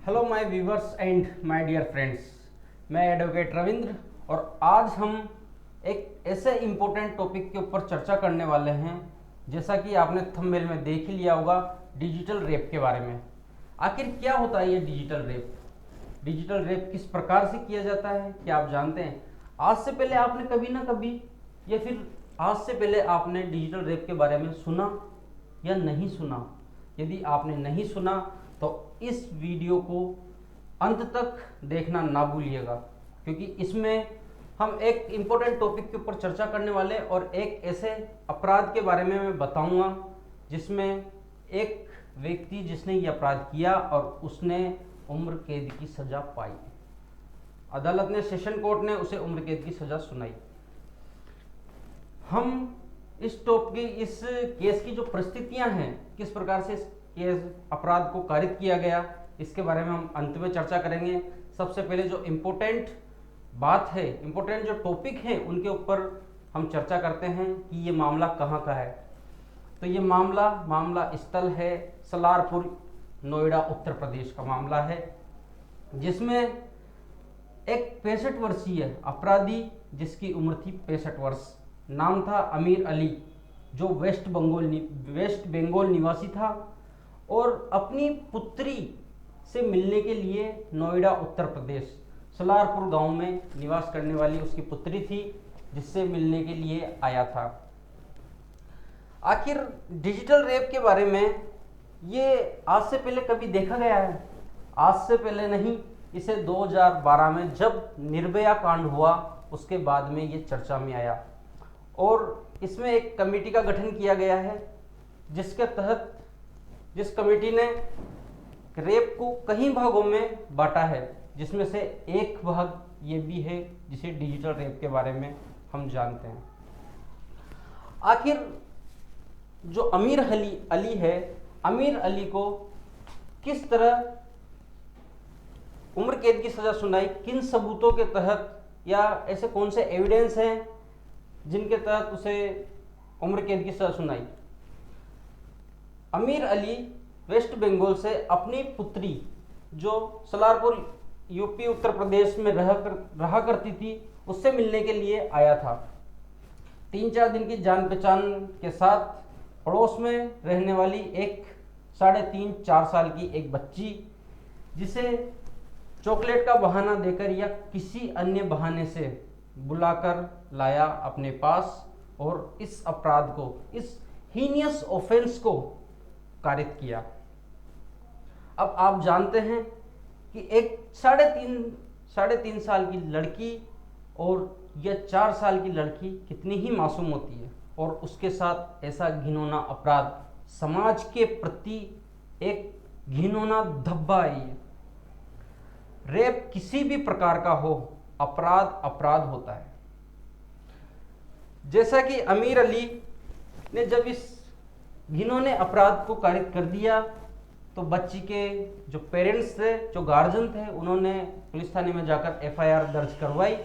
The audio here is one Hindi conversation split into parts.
Hello my viewers and my dear friends, मैं एडवोकेट रविंद्र और आज हम एक ऐसे इम्पोर्टेंट टॉपिक के ऊपर चर्चा करने वाले हैं। जैसा कि आपने थंबनेल में देख ही लिया होगा, डिजिटल रेप के बारे में। आखिर क्या होता है ये डिजिटल रेप? डिजिटल रेप किस प्रकार से किया जाता है, क्या आप जानते हैं? आज से पहले आपने कभी ना कभी या फिर आज से पहले आपने डिजिटल रेप के बारे में सुना या नहीं सुना? यदि आपने नहीं सुना तो इस वीडियो को अंत तक देखना ना भूलिएगा, क्योंकि इसमें हम एक इम्पोर्टेंट टॉपिक के ऊपर चर्चा करने वाले और एक ऐसे अपराध के बारे में मैं बताऊंगा जिसमें एक व्यक्ति जिसने ये अपराध किया और उसने उम्र कैद की सज़ा पाई। अदालत ने, सेशन कोर्ट ने उसे उम्र कैद की सज़ा सुनाई। हम इस केस की जो परिस्थितियां हैं, किस प्रकार से इस केस अपराध को कारित किया गया, इसके बारे में हम अंत में चर्चा करेंगे। सबसे पहले जो इम्पोर्टेंट बात है, इम्पोर्टेंट जो टॉपिक है, उनके ऊपर हम चर्चा करते हैं कि ये मामला कहाँ का है। तो ये मामला स्थल है सलारपुर, नोएडा, उत्तर प्रदेश का मामला है, जिसमें एक 65 वर्षीय अपराधी जिसकी उम्र थी 65 वर्ष, नाम था अमीर अली, जो वेस्ट बंगाल निवासी था और अपनी पुत्री से मिलने के लिए नोएडा, उत्तर प्रदेश, सलारपुर गांव में निवास करने वाली उसकी पुत्री थी, जिससे मिलने के लिए आया था। आखिर डिजिटल रेप के बारे में ये आज से पहले कभी देखा गया है? आज से पहले नहीं, इसे 2012 में जब निर्भया कांड हुआ उसके बाद में ये चर्चा में आया और इसमें एक कमेटी का गठन किया गया है, जिसके तहत जिस कमेटी ने रेप को कई भागों में बांटा है, जिसमें से एक भाग ये भी है जिसे डिजिटल रेप के बारे में हम जानते हैं। आखिर जो अमीर अली है, अमीर अली को किस तरह उम्र कैद की सजा सुनाई, किन सबूतों के तहत, या ऐसे कौन से एविडेंस हैं जिनके तहत उसे उम्र कैद की सजा सुनाई? अमीर अली वेस्ट बंगाल से अपनी पुत्री, जो सलारपुर यूपी उत्तर प्रदेश में रहा करती थी, उससे मिलने के लिए आया था। 3-4 दिन की जान पहचान के साथ पड़ोस में रहने वाली एक 3.5-4 साल की एक बच्ची, जिसे चॉकलेट का बहाना देकर या किसी अन्य बहाने से बुलाकर लाया अपने पास और इस अपराध को, इस हीनियस ऑफेंस को कारित किया। अब आप जानते हैं कि एक 3.5 साल की लड़की और यह 4 साल की लड़की कितनी ही मासूम होती है, और उसके साथ ऐसा घिनौना अपराध, समाज के प्रति एक घिनौना धब्बा है। रेप किसी भी प्रकार का हो, अपराध होता है। जैसा कि अमीर अली ने जब इस घिनौने अपराध को कारित कर दिया, तो बच्ची के जो पेरेंट्स थे, जो गार्जियन थे, उन्होंने पुलिस थाने में जाकर एफआईआर दर्ज करवाई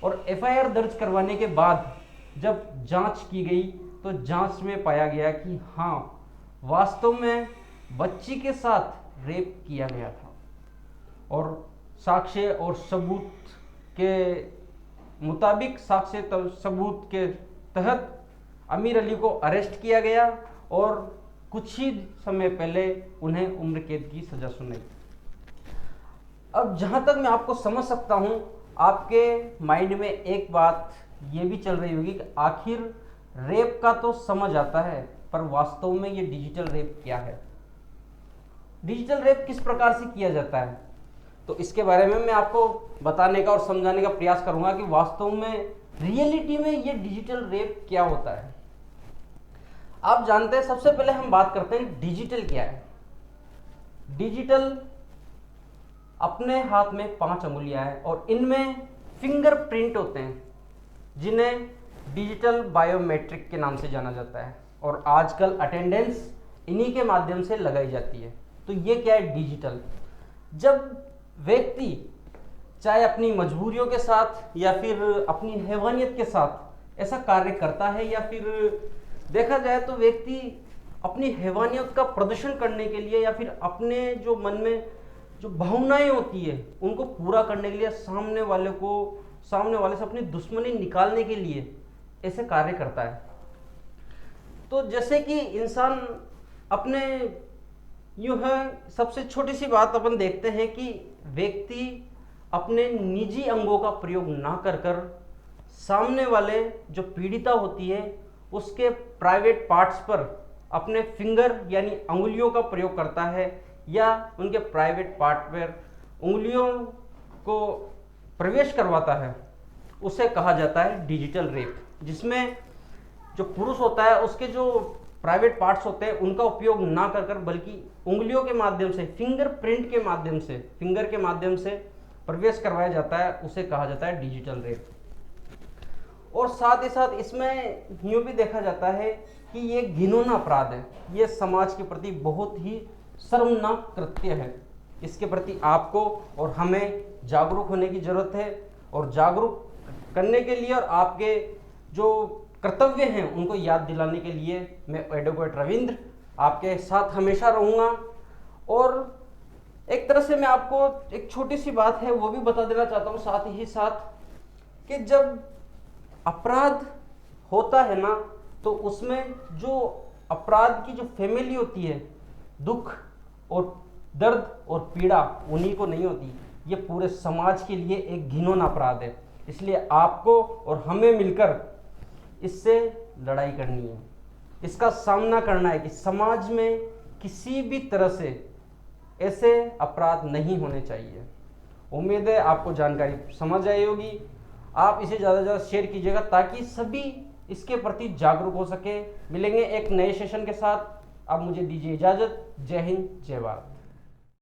और एफआईआर दर्ज करवाने के बाद जब जांच की गई तो जांच में पाया गया कि हाँ, वास्तव में बच्ची के साथ रेप किया गया था और साक्ष्य और सबूत के मुताबिक, साक्ष्य सबूत के तहत अमीर अली को अरेस्ट किया गया और कुछ ही समय पहले उन्हें उम्र कैद की सजा सुनाई। अब जहां तक मैं आपको समझ सकता हूं, आपके माइंड में एक बात ये भी चल रही होगी कि आखिर रेप का तो समझ आता है, पर वास्तव में ये डिजिटल रेप क्या है? डिजिटल रेप किस प्रकार से किया जाता है? तो इसके बारे में मैं आपको बताने का और समझाने का प्रयास करूंगा कि वास्तव में, रियलिटी में ये डिजिटल रेप क्या होता है। आप जानते हैं, सबसे पहले हम बात करते हैं डिजिटल क्या है। डिजिटल अपने हाथ में 5 अंगुलियां हैं और इनमें फिंगरप्रिंट होते हैं, जिन्हें डिजिटल बायोमेट्रिक के नाम से जाना जाता है, और आजकल अटेंडेंस इन्हीं के माध्यम से लगाई जाती है। तो ये क्या है डिजिटल? जब व्यक्ति चाहे अपनी मजबूरियों के साथ या फिर अपनी हैवानियत के साथ ऐसा कार्य करता है, या फिर देखा जाए तो व्यक्ति अपनी हैवानियत का प्रदर्शन करने के लिए या फिर अपने जो मन में जो भावनाएं होती है उनको पूरा करने के लिए, सामने वाले से अपनी दुश्मनी निकालने के लिए ऐसे कार्य करता है। तो जैसे कि इंसान अपने, यूं है, सबसे छोटी सी बात अपन देखते हैं कि व्यक्ति अपने निजी अंगों का प्रयोग ना कर कर सामने वाले जो पीड़िता होती है उसके प्राइवेट पार्ट्स पर अपने फिंगर यानी अंगुलियों का प्रयोग करता है, या उनके प्राइवेट पार्ट पर उंगलियों को प्रवेश करवाता है, उसे कहा जाता है डिजिटल रेप। जिसमें जो पुरुष होता है उसके जो प्राइवेट पार्ट्स होते हैं उनका उपयोग ना कर कर बल्कि उंगलियों के माध्यम से, फिंगर के माध्यम से प्रवेश करवाया जाता है, उसे कहा जाता है डिजिटल रेप। और साथ ही साथ इसमें यूँ भी देखा जाता है कि ये घिनौना अपराध है, ये समाज के प्रति बहुत ही शर्मनाक कृत्य है। इसके प्रति आपको और हमें जागरूक होने की जरूरत है, और जागरूक करने के लिए और आपके जो कर्तव्य हैं उनको याद दिलाने के लिए मैं एडवोकेट रविंद्र आपके साथ हमेशा रहूँगा। और एक तरह से मैं आपको एक छोटी सी बात है वो भी बता देना चाहता हूँ साथ ही साथ, कि जब अपराध होता है ना, तो उसमें जो अपराध की जो फैमिली होती है, दुख और दर्द और पीड़ा उन्हीं को नहीं होती, ये पूरे समाज के लिए एक घिनौना अपराध है। इसलिए आपको और हमें मिलकर इससे लड़ाई करनी है, इसका सामना करना है कि समाज में किसी भी तरह से ऐसे अपराध नहीं होने चाहिए। उम्मीद है आपको जानकारी समझ आई होगी। आप इसे ज़्यादा से ज़्यादा शेयर कीजिएगा ताकि सभी इसके प्रति जागरूक हो सके। मिलेंगे एक नए सेशन के साथ। अब मुझे दीजिए इजाज़त। जय हिंद, जय भारत।